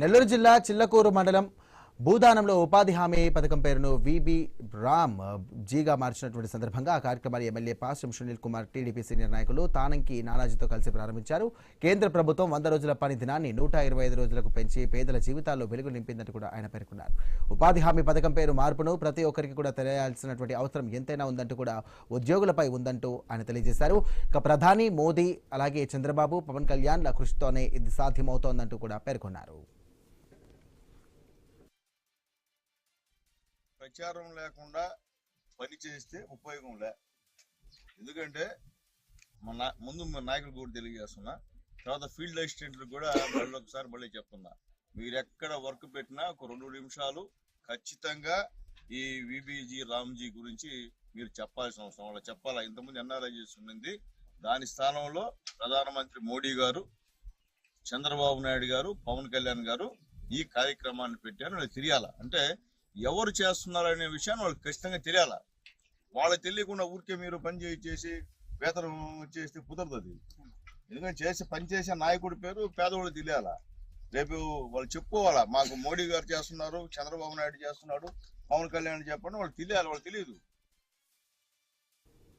నెల్లూరు జిల్లా చిల్లకూరు మండలం భూదానంలో ఉపాధి హామీ పథకం పేరును విబి రామ్ జీగా మార్చినటువంటి సందర్భంగా ఆ కార్యక్రమాన్ని MLA Pasram Sunil Kumar TDP senior నాయకులు తానంకి నానాజీతో కలిసి ప్రారంభించారు. కేంద్ర ప్రభుత్వం 100 రోజుల పని దినాన్ని 125 రోజులకు పెంచి పేదల జీవితాల్లో వెలుగు నింపిందని కూడా ఆయన పేర్కొన్నారు. ఉపాధి హామీ పథకం పేరు మార్పును ప్రతి ఒక్కరికి కూడా తెలియాల్సినటువంటి అవసరం ఎంతైనా ఉందంటూ కూడా ఉద్యోగులపై ఉందంటూ ఆయన తెలియజేశారు. ఇక ప్రధాని మోదీ అలాగే చంద్రబాబు పవన్ కళ్యాణ్ల కృషితోనే ఇది సాధ్యమవుతోందంటూ కూడా పేర్కొన్నారు. ప్రచారం లేకుండా పని చేస్తే ఉపయోగం లే. ఎందుకంటే ముందు నాయకులు కూడా తెలియజేస్తున్నా, తర్వాత ఫీల్డ్ అసిస్టెంట్లకు కూడా మళ్ళీ చెప్తున్నా, మీరు ఎక్కడ వర్క్ పెట్టినా ఒక 2 నిమిషాలు ఖచ్చితంగా ఈ విబిజీ రామ్జీ గురించి మీరు చెప్పాల్సిన అవసరం, వాళ్ళకి చెప్పాలా. ఇంతకుముందు ఎన్ఆర్ఐ చేస్తున్నది, దాని స్థానంలో ప్రధానమంత్రి మోడీ గారు, చంద్రబాబు నాయుడు గారు, పవన్ కళ్యాణ్ గారు ఈ కార్యక్రమాన్ని పెట్టారు. వాళ్ళకి తెలియాలా, అంటే ఎవరు చేస్తున్నారు అనే విషయాన్ని వాళ్ళకి ఖచ్చితంగా తెలియాలా. వాళ్ళకి తెలియకుండా ఊరికే మీరు పని చేసి వేతనం చేస్తే కుదరదు. ఎందుకంటే పనిచేసే నాయకుడి పేరు పేదవాళ్ళు తెలియాలా. రేపు వాళ్ళు చెప్పుకోవాలా, మాకు మోడీ గారు చేస్తున్నారు, చంద్రబాబు నాయుడు చేస్తున్నాడు, పవన్ కళ్యాణ్ చెప్పండి, వాళ్ళు తెలియాలి. వాళ్ళు తెలియదు.